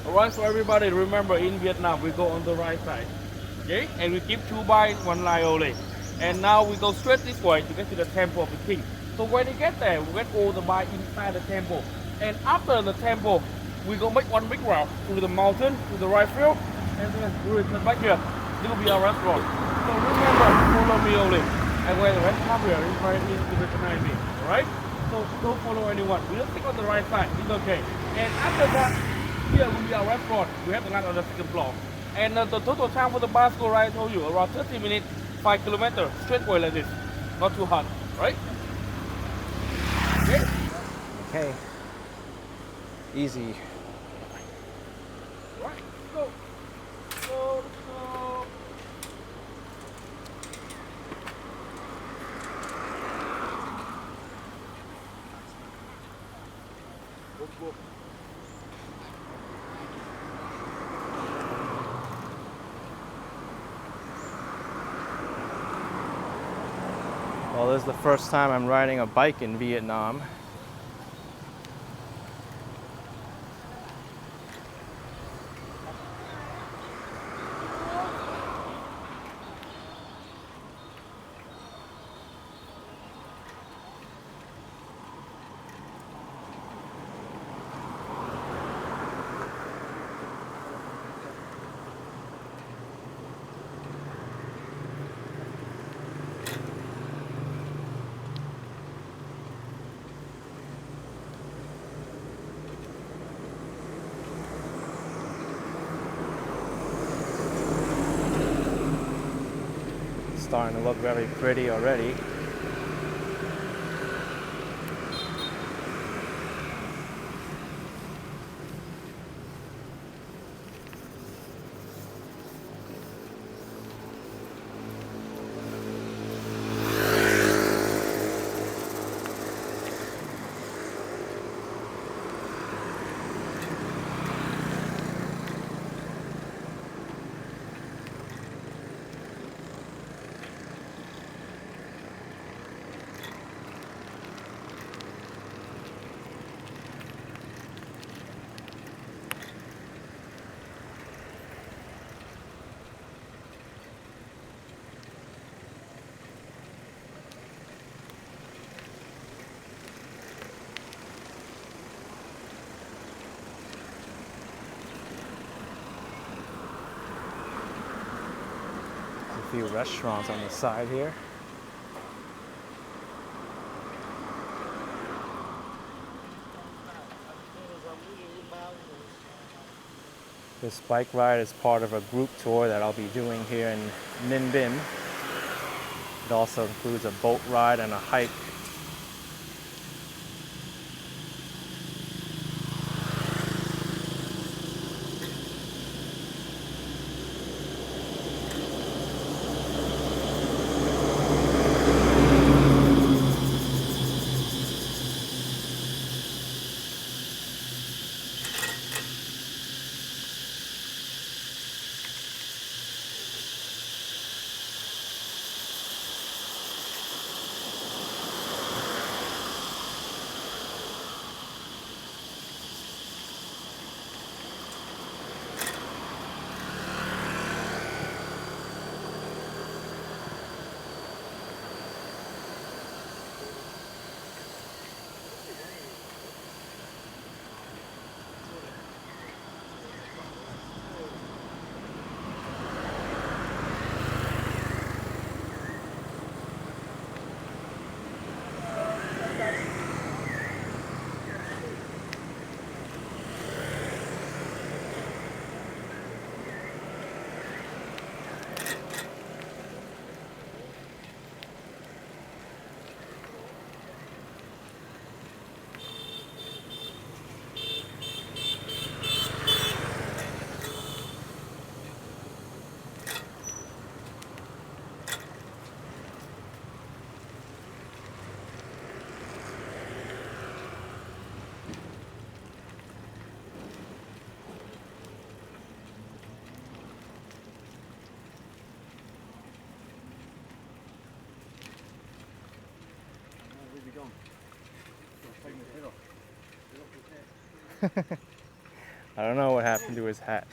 Alright, so everybody remember in Vietnam we go on the right side. Okay? And we keep 2 by 1 line only. And now we go straight this way to get to the temple of the king. So when you get there, we get all the by inside the temple. And after the temple, we go make one big route to the mountain, to the right field, and then we return back here. This will be our restaurant. So remember, follow me only. And when the rest come here, it's very easy to recognize me. Alright? So don't follow anyone. We just stick on the right side. It's okay. And after that, here will be our restaurant. We have the land on the second floor. And the total time for the bicycle ride I told you, around 30 minutes, 5 kilometers, straight way like this. Not too hard, right? Okay? Okay. Easy. Right, go. Go, go. Go, go. Well, this is the first time I'm riding a bike in Vietnam. Starting to look very pretty already. A few restaurants on the side here. This bike ride is part of a group tour that I'll be doing here in Ninh Binh. It also includes a boat ride and a hike. I don't know what happened to his hat.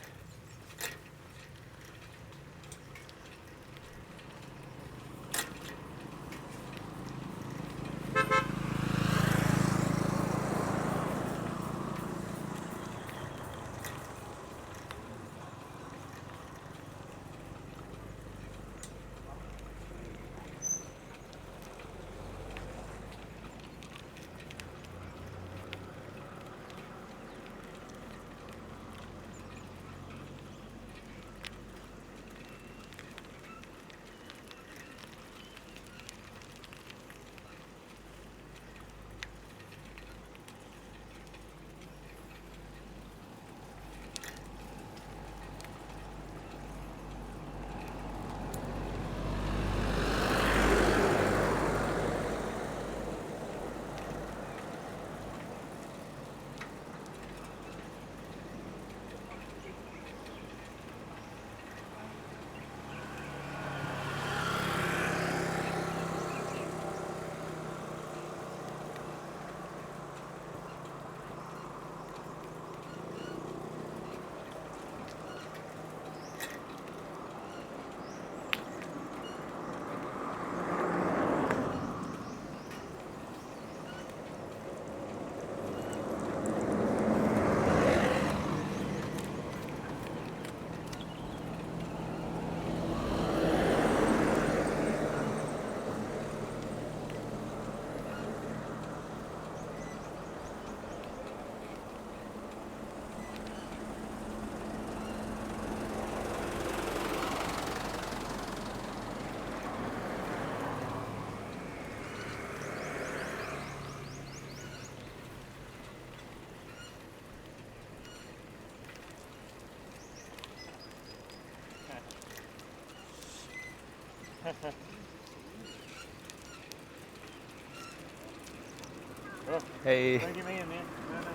Hey. Thank you, man.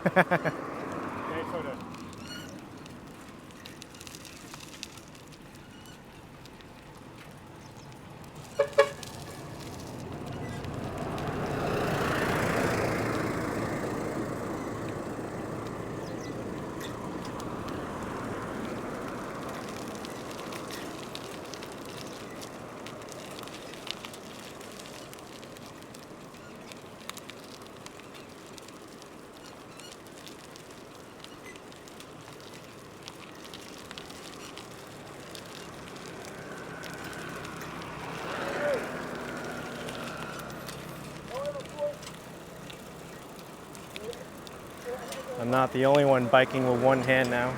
Okay, photo. I'm not the only one biking with one hand now.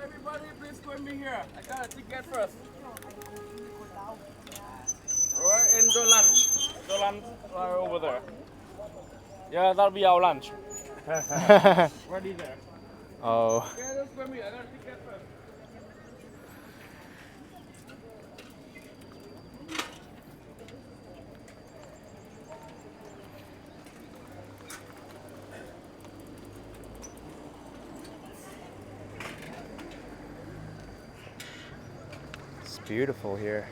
Everybody, please join me here. I got a ticket first. Alright, and the lunch. The lunch right over there. Yeah, that'll be our lunch. Ready there. Oh. Yeah, just join me. I got a ticket first. It's beautiful here.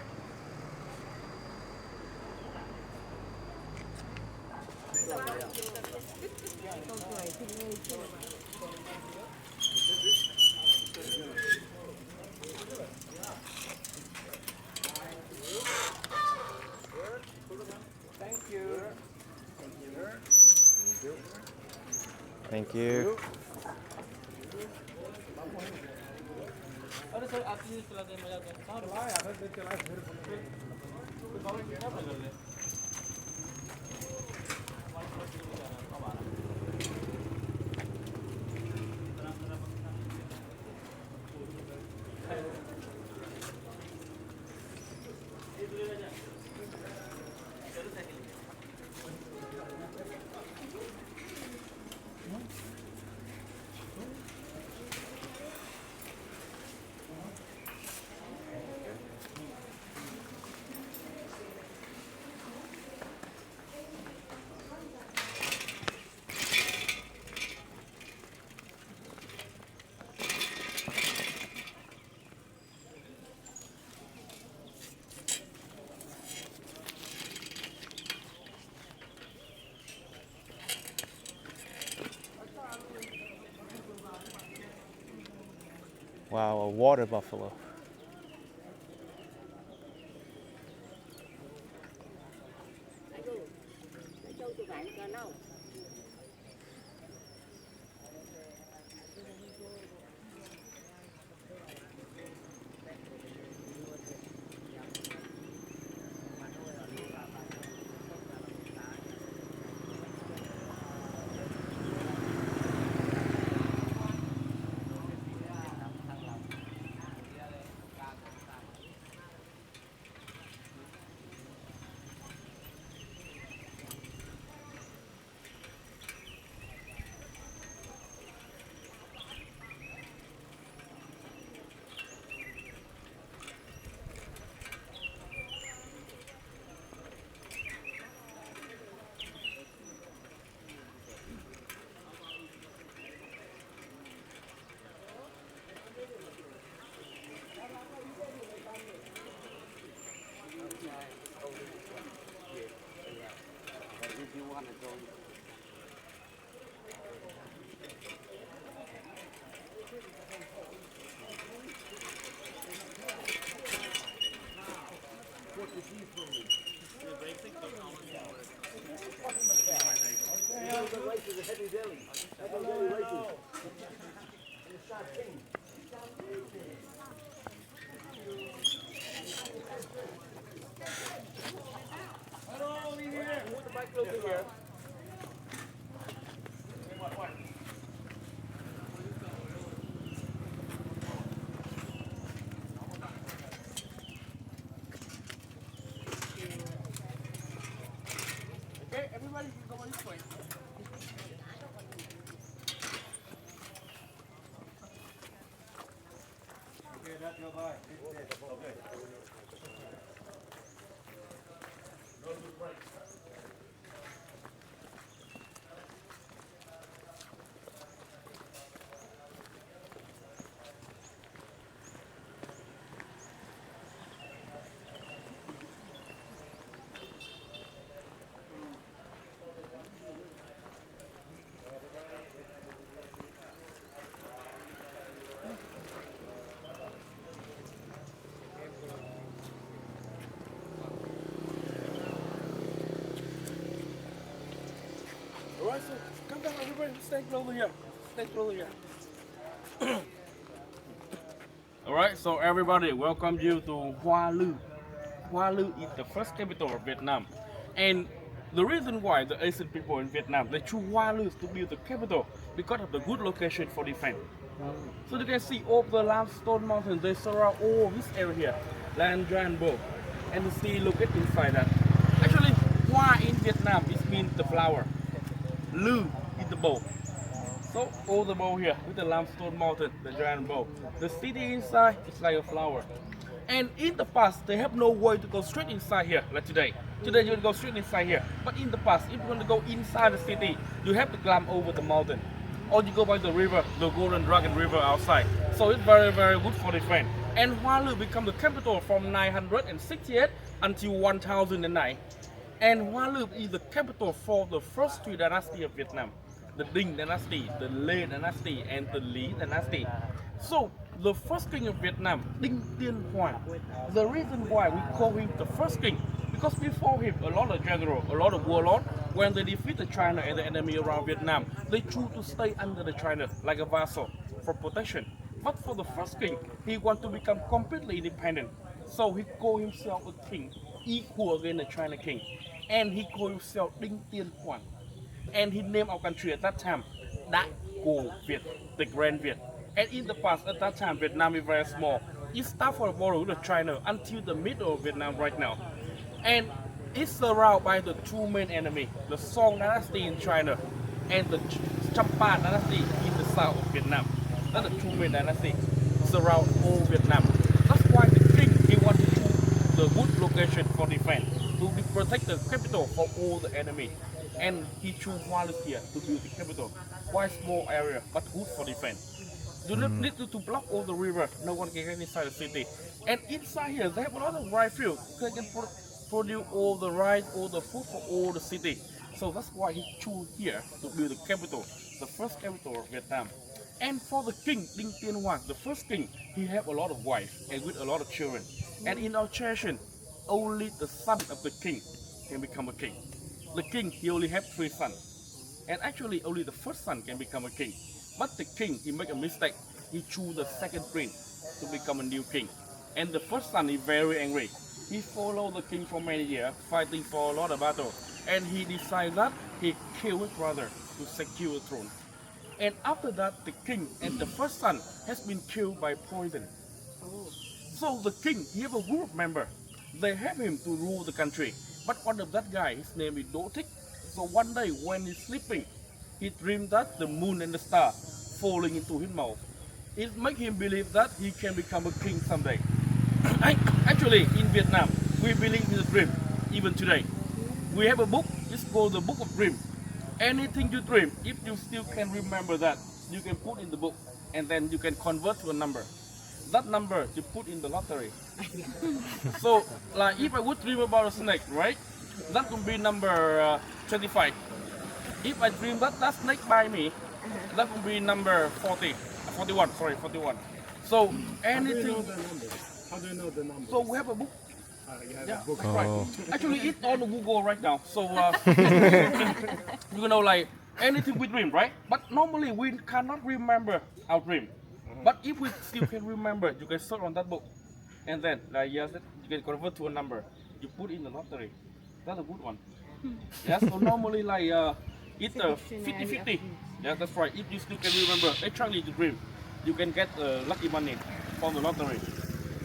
Thank you. Wow, a water buffalo. Okay, everybody can go this way. Okay, that's your guy. Okay. Go to break. Alright, so come down, everybody. Stay close here. Stay close here. Alright, so everybody, welcome you to Hoa Lu. Hoa Lu is the first capital of Vietnam. And the reason why the Asian people in Vietnam, they choose Hoa Lu to be the capital because of the good location for defense. So you can see over the limestone mountain, they surround all this area here, land, dry, bow. And you see, look at inside that. Actually, Hoa in Vietnam, it means the flower. Lu is the bow. So all the bow here with the limestone mountain, the giant bow. The city inside is like a flower. And in the past, they have no way to go straight inside here like today. Today you can go straight inside here. But in the past, if you want to go inside the city, you have to climb over the mountain. Or you go by the river, the Golden Dragon River outside. So it's very, very good for defense. And Hoa Lu became the capital from 968 until 1009. And Hoa Lu is the capital for the first three dynasties of Vietnam. The Dinh dynasty, the Lê dynasty, and the Lý dynasty. So the first king of Vietnam, Dinh Tiên Hoàng. The reason why we call him the first king, because before him, a lot of generals, a lot of warlords, when they defeated China and the enemy around Vietnam, they choose to stay under the China like a vassal for protection. But for the first king, he wanted to become completely independent. So he called himself a king. equal against the China king. And he called himself Đinh Tiên Hoàng. And he named our country at that time Đại Cổ Việt, the Grand Viet. And in the past, at that time, Vietnam is very small. It started for the border with China until the middle of Vietnam right now. And it's surrounded by the two main enemies, the Song dynasty in China and the Champa dynasty in the south of Vietnam. That's the two main dynasties surround all Vietnam. That's why the king, he wanted to choose the good location for defense, to protect the capital from all the enemy. And he chose Hoa Lu here to build the capital. Quite small area, but good for defense. You don't need to block all the river. No one can get inside the city. And inside here, they have a lot of rice fields. They can produce all the rice, all the food for all the city. So that's why he chose here to build the capital, the first capital of Vietnam. And for the king, Đinh Tiên Hoàng, the first king, he had a lot of wives and with a lot of children. And in our tradition, only the son of the king can become a king. The king, he only had 3 sons. And actually, only the first son can become a king. But the king, he made a mistake. He chose the second prince to become a new king. And the first son is very angry. He followed the king for many years, fighting for a lot of battles. And he decided that he killed his brother to secure the throne. And after that, the king and the first son has been killed by poison. So the king, he have a group of members. They help him to rule the country. But one of that guy, his name is Đỗ Thích. So one day when he's sleeping, he dreamed that the moon and the star falling into his mouth. It makes him believe that he can become a king someday. Actually, in Vietnam, we believe in a dream, even today. We have a book, it's called the Book of Dreams. Anything you dream, if you still can remember that, you can put in the book and then you can convert to a number. That number you put in the lottery. So, like if I would dream about a snake, right? That would be number 25. If I dream that snake by me, that would be number 41. So anything. How do you know the numbers? So we have a book. You have Yeah, a book. that's right. Actually, it's on the Google right now. So you know, like anything we dream, right? But normally we cannot remember our dream. But if we still can remember, you can search on that book, and then like yes, you can convert to a number. You put in the lottery. That's a good one. Yeah. So normally like it's 50-50. Yeah, that's right. If you still can remember exactly the dream, you can get lucky money from the lottery.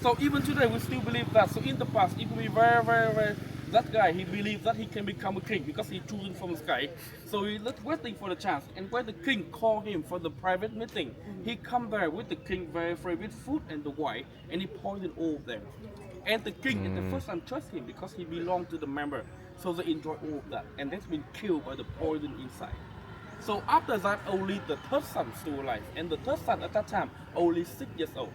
So even today we still believe that. So in the past, it will be very that guy, he believed that he can become a king because he chosen from the sky. So he's not waiting for the chance. And when the king called him for the private meeting, he come there with the king very with food and the wine, and he poisoned all of them. And the king and the first son trust him because he belonged to the member. So they enjoy all of that, and that's been killed by the poison inside. So after that, only the third son still alive, and the third son at that time only 6 years old.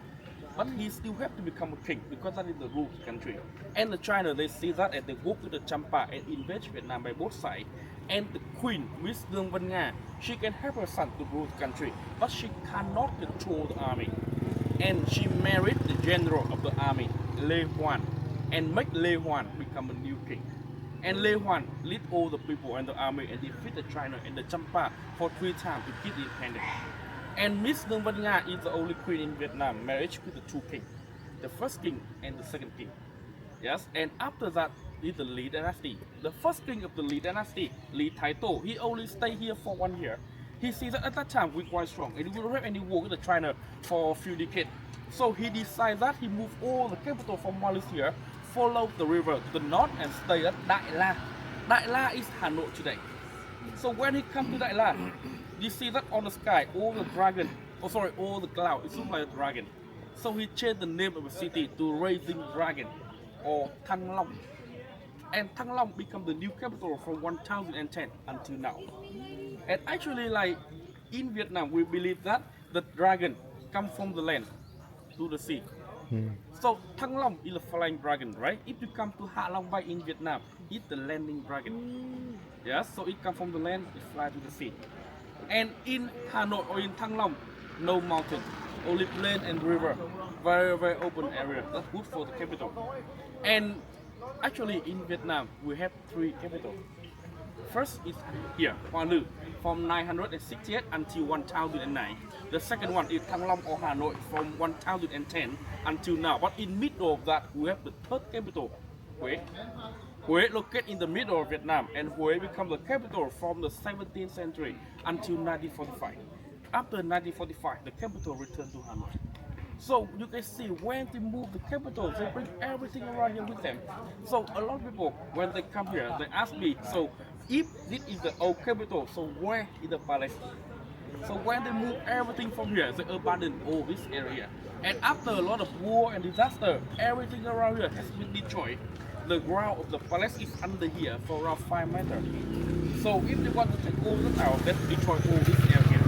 But he still have to become a king because that is the rule of the country. And the China, they see that and they go to the Champa and invade Vietnam by both sides. And the queen, Miss Ninh Binh, she can help her son to rule the country, but she cannot control the army. And she married the general of the army, Lê Hoan, and make Lê Hoan become a new king. And Lê Hoan lead all the people and the army and defeat the China and the Champa for 3 times to keep independence. And Miss Ninh Binh is the only queen in Vietnam, marriage with the 2 kings, the first king and the second king. Yes, and after that is the Lý dynasty. The first king of the Lý dynasty, Lý Thái Tổ, he only stayed here for 1 year. He sees that at that time we're quite strong and we don't have any war with the China for a few decades. So he decided that he moved all the capital from Hoa Lu here, follow the river to the north and stay at Đại La. Đại La is Hanoi today. So when he come to Đại La, you see that on the sky, all the dragon, all the cloud, it looks like a dragon. So he changed the name of the city to Raising Dragon, or Thăng Long. And Thăng Long become the new capital from 1010 until now. And actually, like in Vietnam, we believe that the dragon come from the land to the sea. So Thăng Long is a flying dragon, right? If you come to Hạ Long Bay in Vietnam, it's the landing dragon. Yes, so it come from the land, it fly to the sea. And in Hanoi or in Thăng Long, no mountain, only plain and river, very open area. That's good for the capital. And actually in Vietnam, we have 3 capitals. First is here, Hoa Lu, from 968 until 1009. The second one is Thăng Long or Hanoi from 1010 until now. But in middle of that, we have the 3rd capital, Huế. Huế located in the middle of Vietnam, and Huế became the capital from the 17th century until 1945. After 1945, the capital returned to Hanoi. So you can see when they move the capital, they bring everything around here with them. So a lot of people, when they come here, they ask me, so if this is the old capital, so where is the palace? So when they move everything from here, they abandon all this area. And after a lot of war and disaster, everything around here has been destroyed. The ground of the palace is under here for around 5 meters. So if they want to take all that out, they destroy all this area.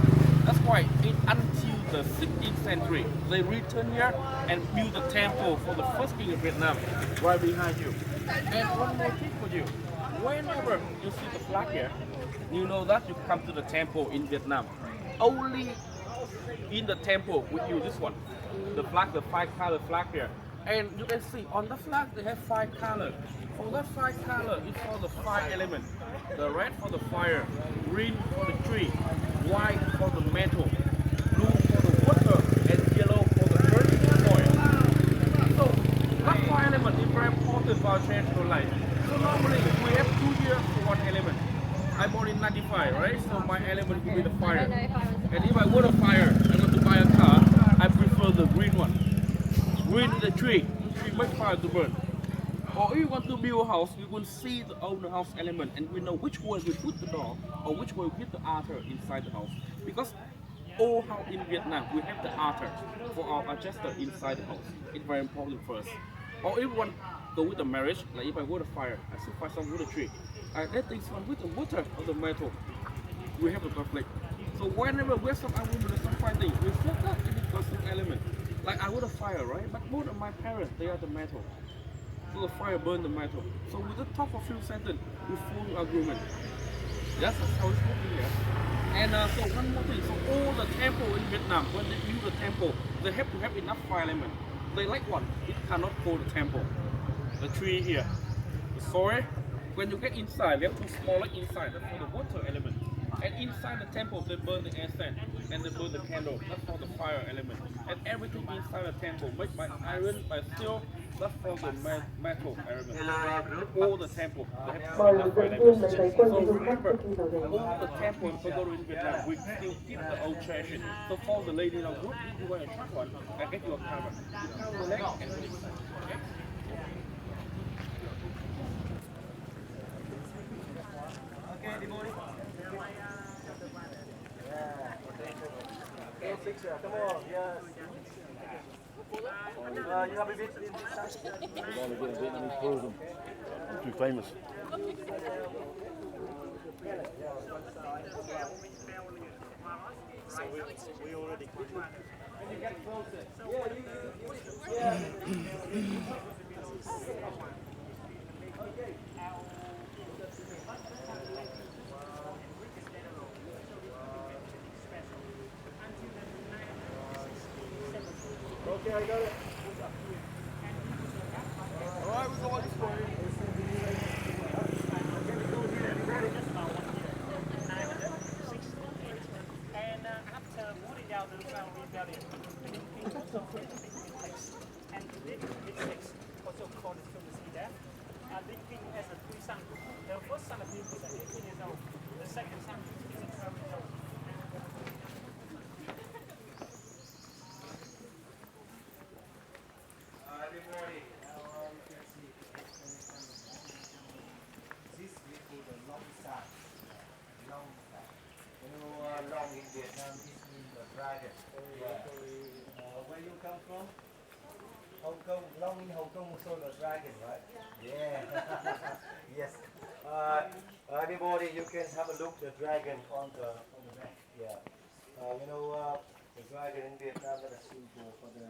That's why until the 16th century, they return here and build a temple for the first king of Vietnam right behind you. And one more thing for you. Whenever you see the flag here, you know that you come to the temple in Vietnam. Only in the temple with you, this one. The flag, the 5-color flag here. And you can see on the flag they have 5 colors. For that 5 colors, it's for the 5 elements. The red for the fire, green for the tree, white for the metal, blue for the water, and yellow for the earth and soil. So that 5 elements is very important for our traditional life. So normally we have 2 years for 1 element. I bought in 95, right? So my element will be the fire. And if I want a fire, I want to buy a car, I prefer the green one. Green is the tree, we make fire to burn. Or if you want to build a house, we will see the owner house element and we know which way we put the door or which way we put the altar inside the house. Because all house in Vietnam, we have the altar for our ancestor inside the house. It's very important for us. Or if you want to go with the marriage, like if I want a fire, I should find some wood tree. I let things one with the water or the metal. We have the conflict. So whenever we have some argument or some fighting, we flip that in the constant element. Like I want a fire, right? But both of my parents, they are the metal. So the fire burn the metal. So with the top of few sentences, we form agreement. Yes, that's how it's working here. And so one more thing, so all the temple in Vietnam, when they build the temple, they have to have enough fire element. They like one, it cannot hold the temple. The tree here, the soil. When you get inside, they have to smaller inside, that's for the water element. And inside the temple, they burn the incense and they burn the candle. That's for the fire element. And everything inside the temple, made by iron, by steel, that's for the metal element. All the temple, they have enough fire element. So remember, all the temple in Pagoda in Vietnam, we still keep the old tradition. So for the lady of wood, if you wear a short one, I get you a cover. You cover the leg and the inside. Okay? Okay, the body. Come on, yes. You have a bit in this side. I'm only getting Vietnamese tourism. I'm too famous. So we already When you get closer. Okay. Okay, I got it. All right, we're going this way. And after moving down the ground rebellion, the king also taking place. And this takes also called the sea death. The king has 3 sons. The first son of him is 18 years old. The second son is 12 years old. Everybody, now you can see this we call the long side. Long side. You know, long in Vietnam, this means the dragon. Yeah. Where you come from? Hong Kong. Long in Hong Kong, so the dragon, right? Yeah. Yes. Everybody, you can have a look the dragon on the back. Yeah. You know, the dragon in Vietnam is a symbol for the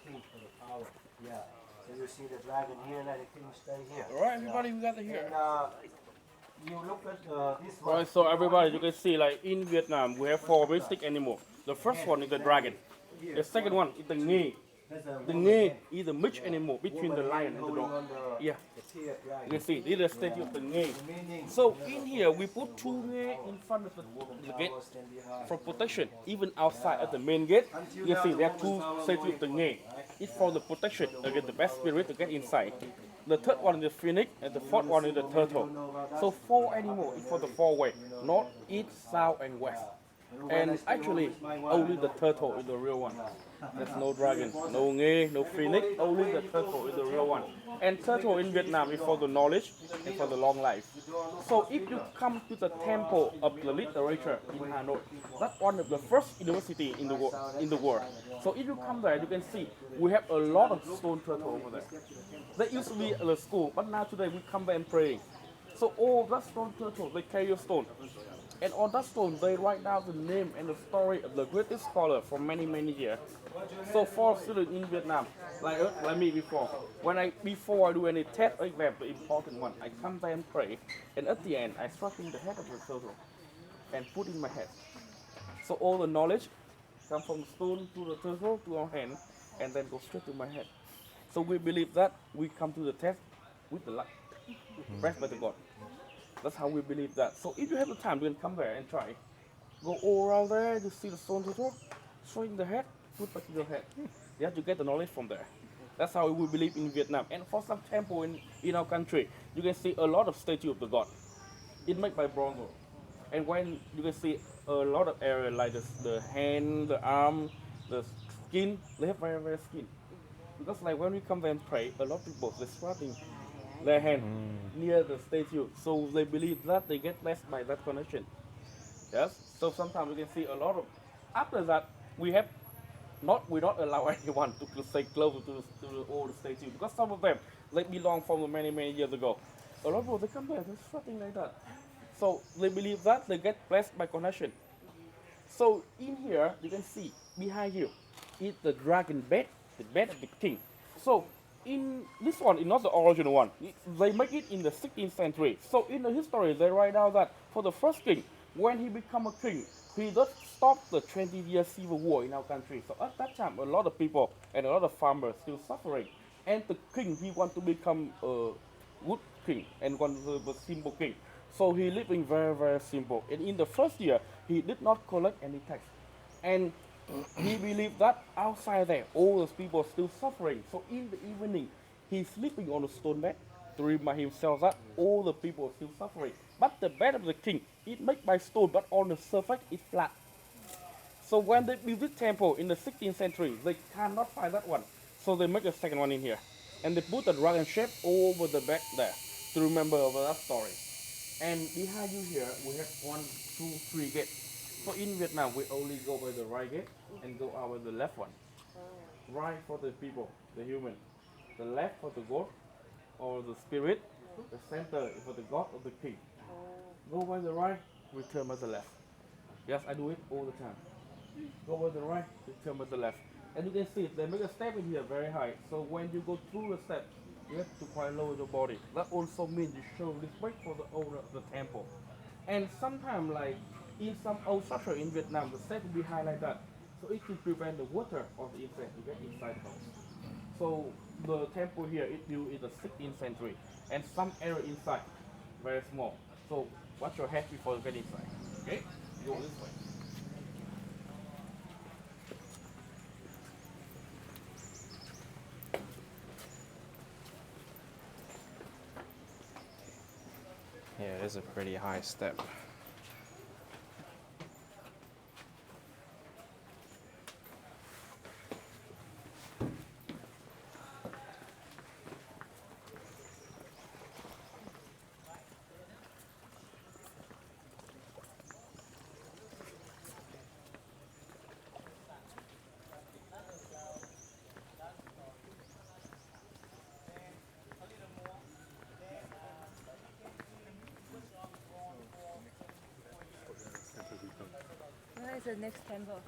king, for the power. Yeah. So you see the dragon here, let the king stay here. All right, everybody, we got it here. And you look at this one. Alright, so everybody, you can see like in Vietnam, we have 4 basic animals. The first one is the dragon. The second one is the nghe. The nghe is the mixed animal between the lion and the dog. Yeah, you can see, this is the statue of the nghe. So in here, we put 2 nghe in front of the gate for protection. Even outside at the main gate, you can see there are 2 statues of the nghe. It's for the protection against the bad spirit to get inside. the third one is the phoenix, and the fourth one is the turtle. So 4 animals is for the 4 way, north, east, south, and west. And actually, only the turtle is the real one. There's no dragon, no nghe, no phoenix, only the turtle is the real one. And turtle in Vietnam is for the knowledge and for the long life. So if you come to the temple of the literature in Hanoi, that's one of the first university in the world. So if you come there, you can see we have a lot of stone turtle over there. There used to be a school, but now today we come there and pray. So all that stone turtle, they carry a stone. And on that stone, they write down the name and the story of the greatest scholar for many, many years. So for students in Vietnam, like me before, before I do any test or exam, the important one, I come there and pray, and at the end, I strike in the head of the turtle and put in my head. So all the knowledge come from the stone to the turtle to our hand, and then go straight to my head. So we believe that we come to the test with the luck, blessed by the God. That's how we believe that. So if you have the time, you can come there and try. Go all around there to see the stone turtle, straight in the head, put back in your head. You have to get the knowledge from there. That's how we believe in Vietnam. And for some temple in our country, you can see a lot of statue of the god. It's made by bronze. And when you can see a lot of area like the hand, the arm, the skin, they have very, very skin. Because like when we come there and pray, a lot of people, they're squatting their hand near the statue. So they believe that they get blessed by that connection. Yes. So sometimes we can see a lot of. After that, we not allow anyone to stay close to the old statue because some of them they belong from many years ago. A lot of people they come there, they're sweating like that. So they believe that they get blessed by connection. So in here you can see behind you is the dragon bed, the bed of the king. So in this one is not the original one. They make it in the 16th century. So in the history they write down that for the first king, when he become a king, he just stopped the 20-year civil war in our country. So at that time, a lot of people and a lot of farmers still suffering. And the king, he want to become a good king and want to be a simple king. So he living very, very simple. And in the first year, he did not collect any tax. And he believed that outside there, all those people are still suffering. So in the evening, he's sleeping on a stone bed to remind himself that all the people are still suffering. But the bed of the king, it's made by stone, but on the surface, it's flat. So when they built this temple in the 16th century, they cannot find that one. So they make a second one in here. And they put the dragon shape over the bed there to remember over that story. And behind you here, we have 1, 2, 3 gates. So in Vietnam, we only go by the right gate and go out with the left one. Right for the people, the human. The left for the god or the spirit. The center is for the god or the king. Go by the right, return by the left. Yes, I do it all the time. Go by the right, return by the left. And you can see they make a step in here very high. So when you go through the step, you have to quite lower your body. That also means you show respect for the owner of the temple. And sometimes, like in some old structure in Vietnam, the step will be high like that. So it can prevent the water or the insect to get inside the house. So the temple here is built in the 16th century, and some area inside very small. So watch your head before you get inside. Okay, go this way. Yeah, it is a pretty high step. Where is the next temple?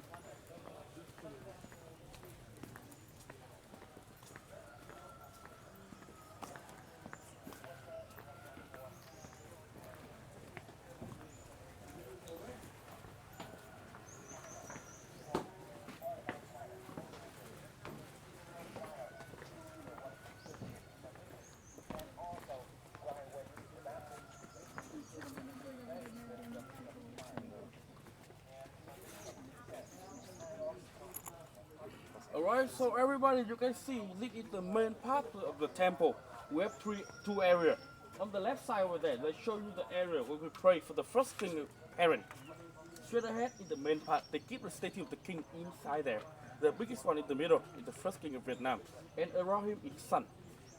Alright, so everybody, you can see this is the main part of the temple. we have two areas. On the left side over there, they show you the area where we pray for the first king parent. Straight ahead in the main part, they keep the statue of the king inside there. The biggest one in the middle is the first king of Vietnam, and around him is sun.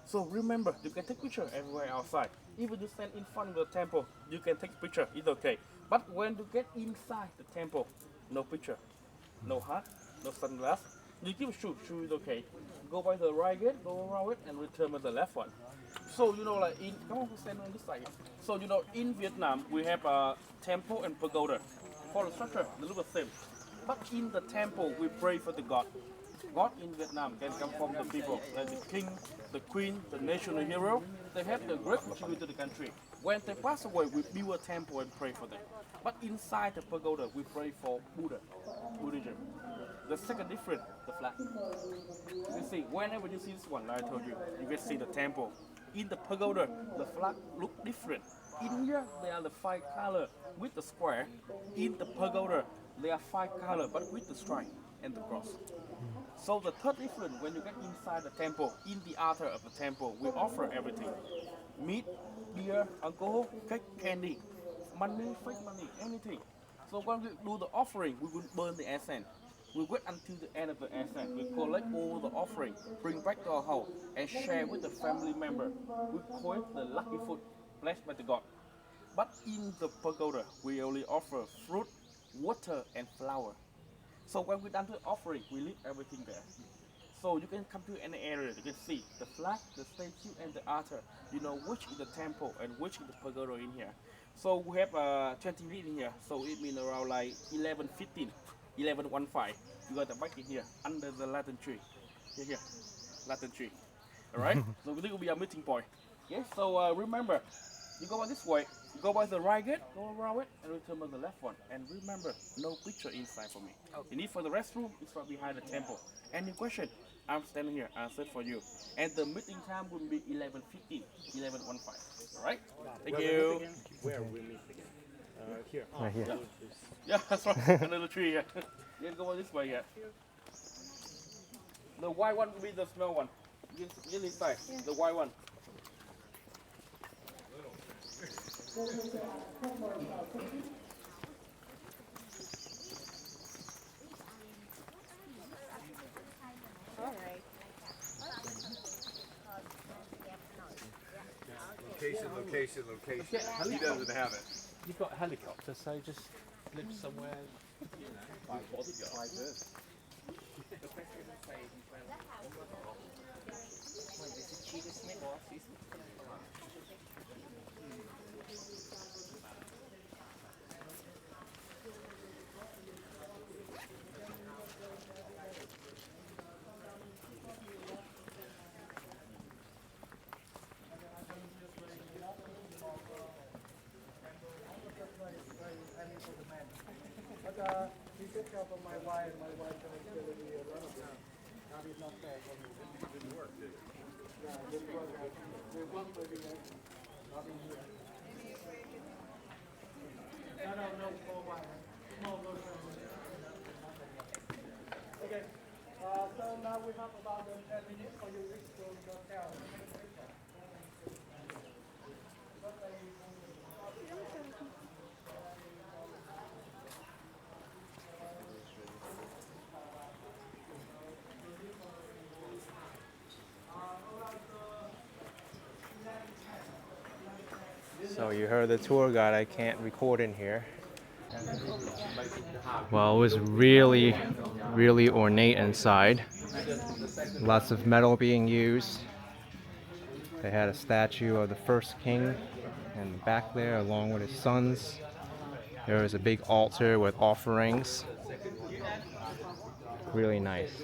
So remember, you can take picture everywhere outside. Even you stand in front of the temple, you can take picture. It's okay. But when you get inside the temple, no picture, no hat, no sunglasses. You keep shoe is okay. Go by the right gate, go around it, and return by the left one. So you know, like in come on, stand on this side. So you know, in Vietnam we have a temple and pagoda. For the structure, they look the same. But in the temple, we pray for the God. God in Vietnam can come from the people, like the king, the queen, the national hero. They have the great contribution to the country. When they pass away, we build a temple and pray for them. But inside the pagoda, we pray for Buddhism. The second difference, the flag. You see, whenever you see this one, like I told you, you can see the temple. In the pagoda, the flag look different. In here, they are the 5 color with the square. In the pagoda, they are 5 color but with the stripe and the cross. So the third difference, when you get inside the temple, in the altar of the temple, we offer everything. Meat, beer, alcohol, cake, candy, money, fake money, anything. So when we do the offering, we will burn the incense. We wait until the end of the incense. We collect all the offering, bring back to our house, and share with the family member. We call it the lucky food, blessed by the God. But in the pagoda, we only offer fruit, water, and flower. So when we done the offering, we leave everything there. So you can come to any area, you can see the flag, the statue, and the altar. You know which is the temple and which is the pagoda in here. So we have 20 feet in here, so it means around like 11:15, 11:15. You got the back in here, under the Latin tree. Here, Latin tree. Alright? So this will be our meeting point. Okay, so remember, you go by this way, you go by the right gate, go around it, and return by the left one. And remember, no picture inside for me. You need for the restroom, it's right behind the temple. Any question? I'm standing here, answer for you. And the meeting time will be 11:15, 11:15. Alright? Thank you. Where we meet again? Here. Right here. Yeah, that's right. Under the tree here. You can go this way here. The white one will be the small one. Get inside. The white one. Location. He doesn't have it. You've got a helicopter, so just live somewhere, you know. Like this. He took care of my wife is going to be a runner. That is not fair for me. It didn't work, did it? Yeah, it didn't work. We work for the not in here. No, for a while. No. Okay, so now we have about 10 minutes for you to reach the hotel. So you heard the tour guide, I can't record in here. Well, it was really ornate inside. Lots of metal being used. They had a statue of the first king in the back there along with his sons. There was a big altar with offerings. Really nice.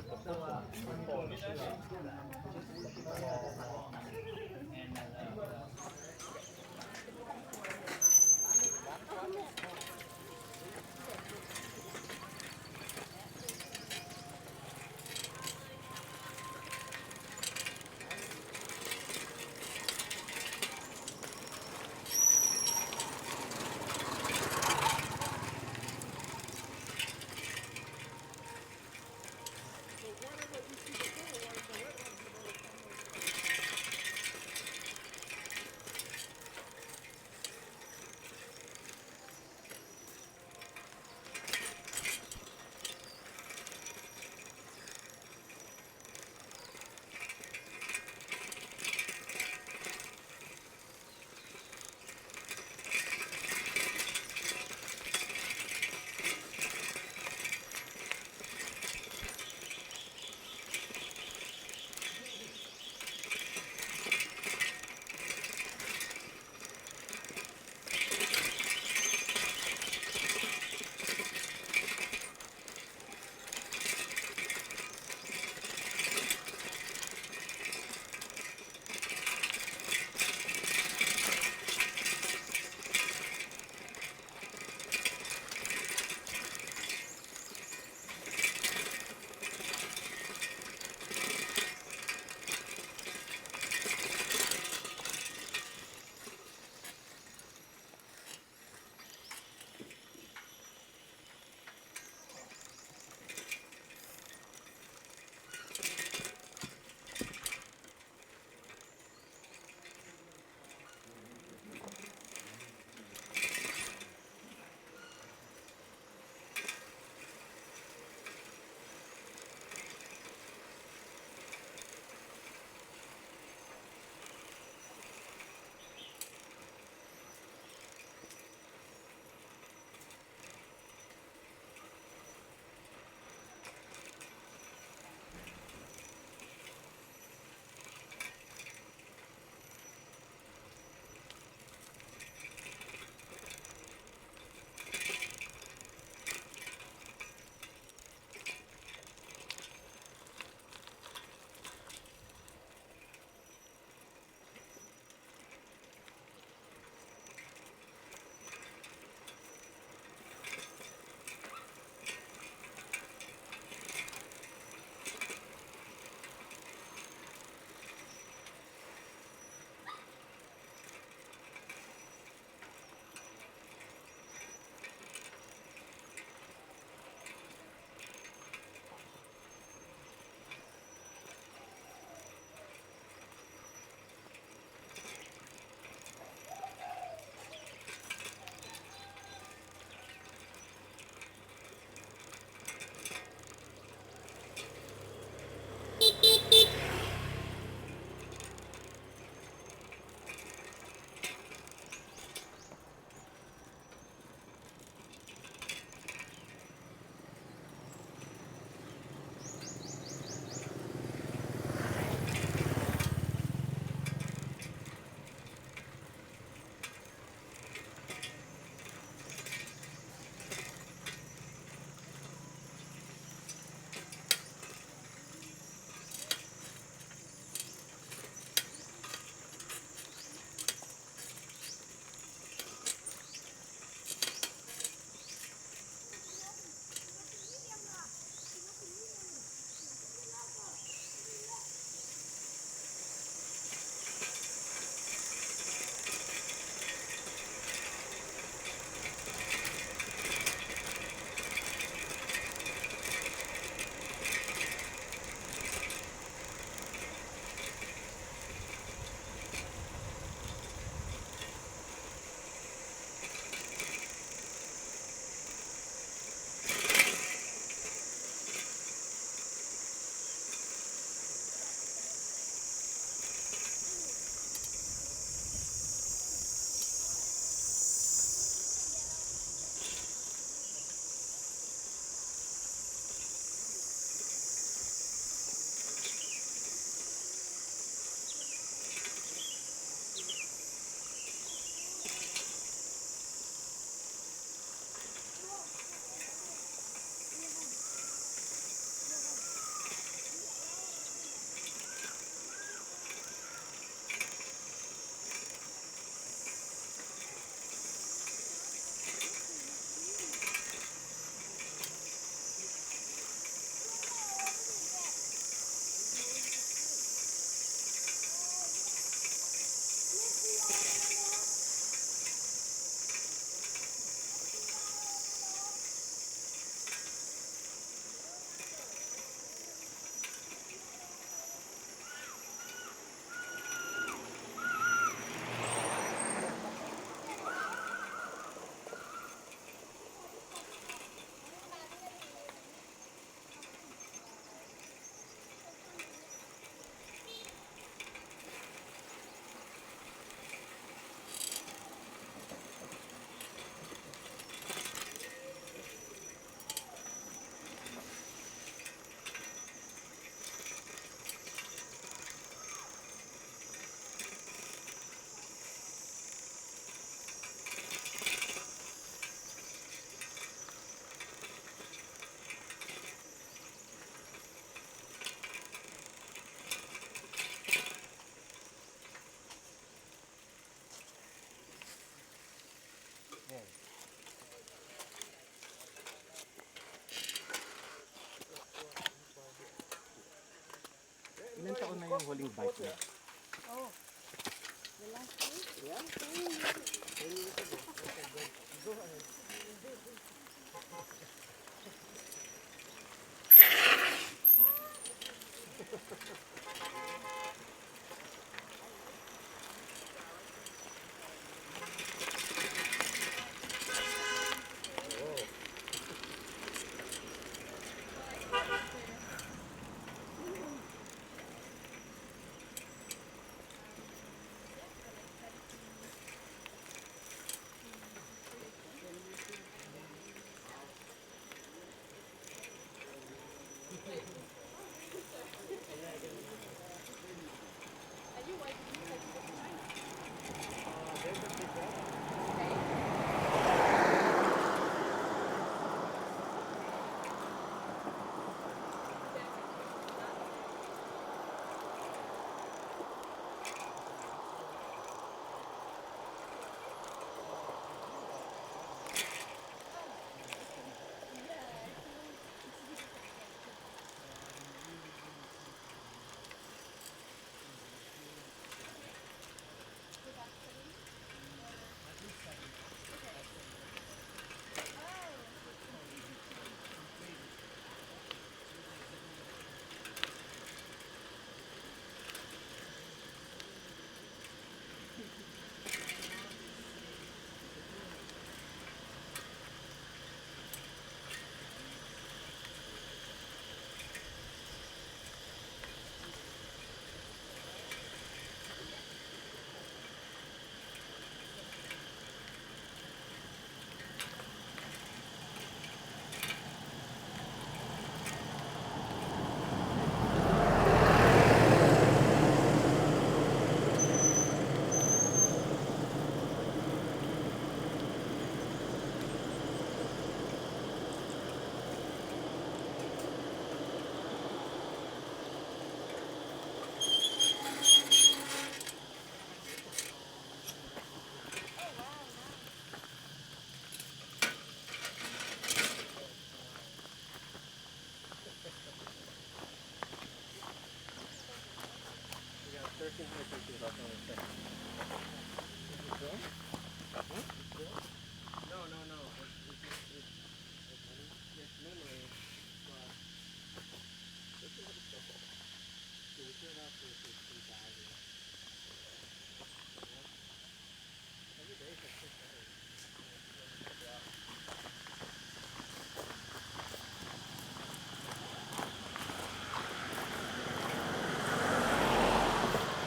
Ilan taon na yung huling bike niya? Oh, the last week? Yeah.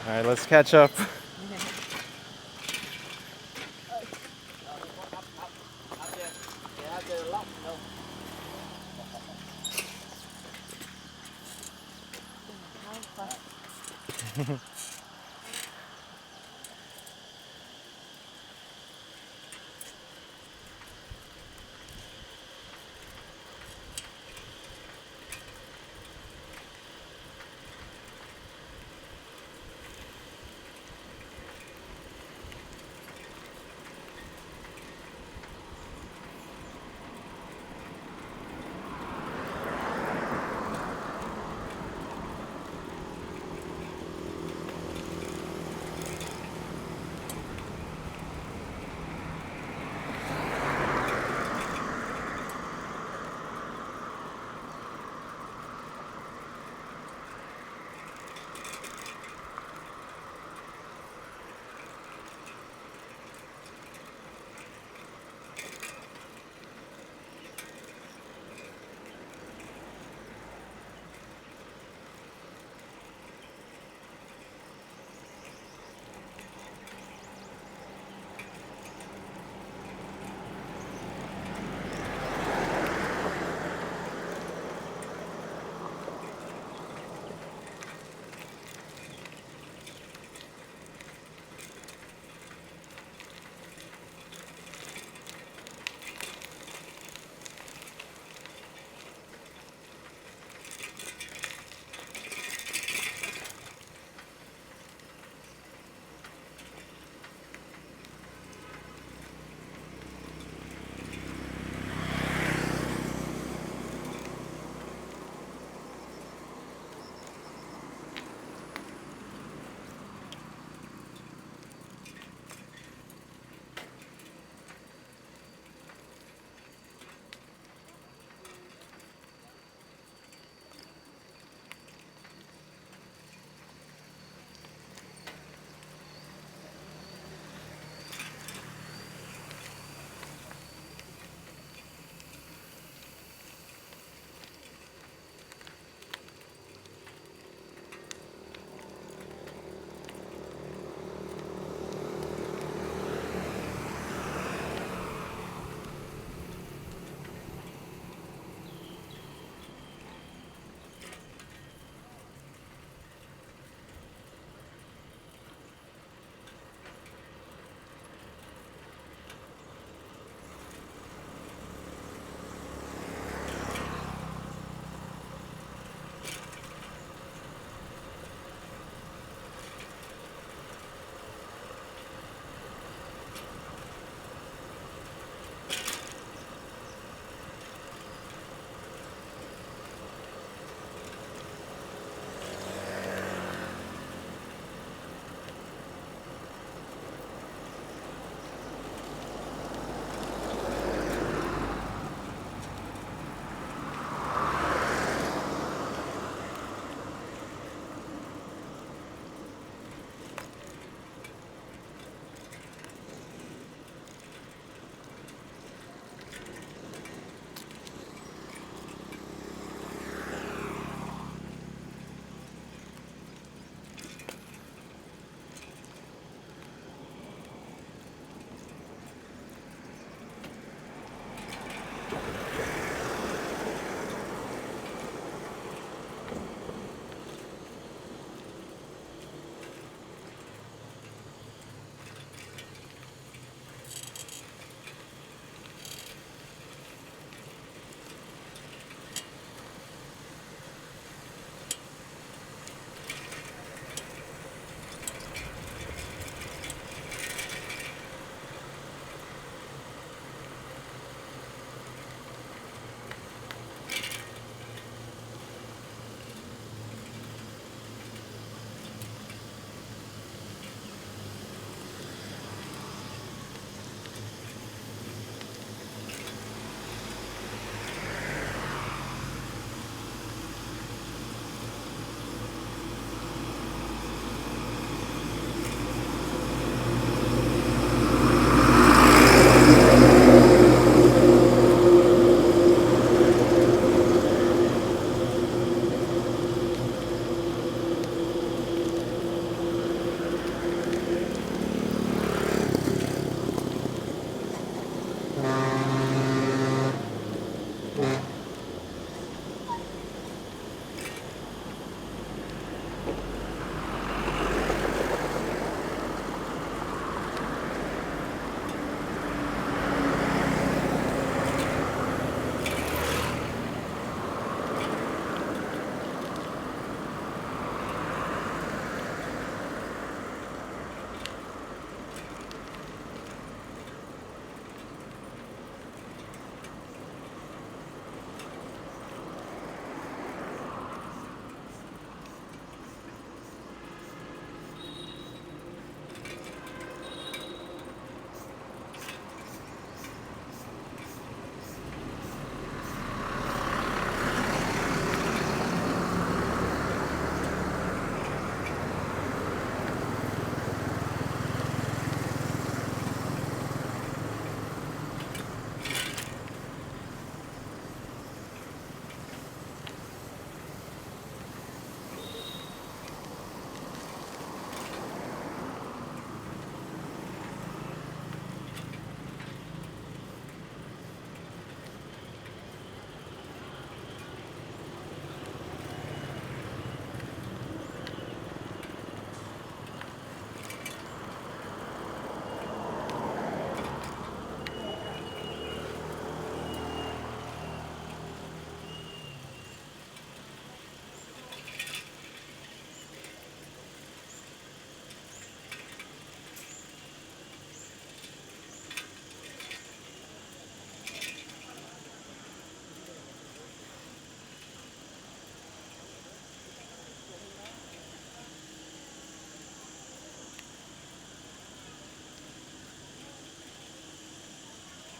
All right, let's catch up.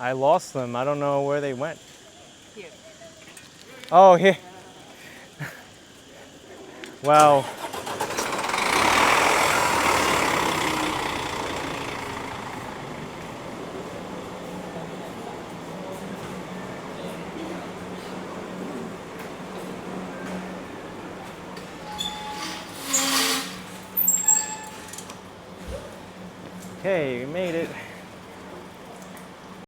I lost them. I don't know where they went. Here. Oh, here. Well, okay, we made it.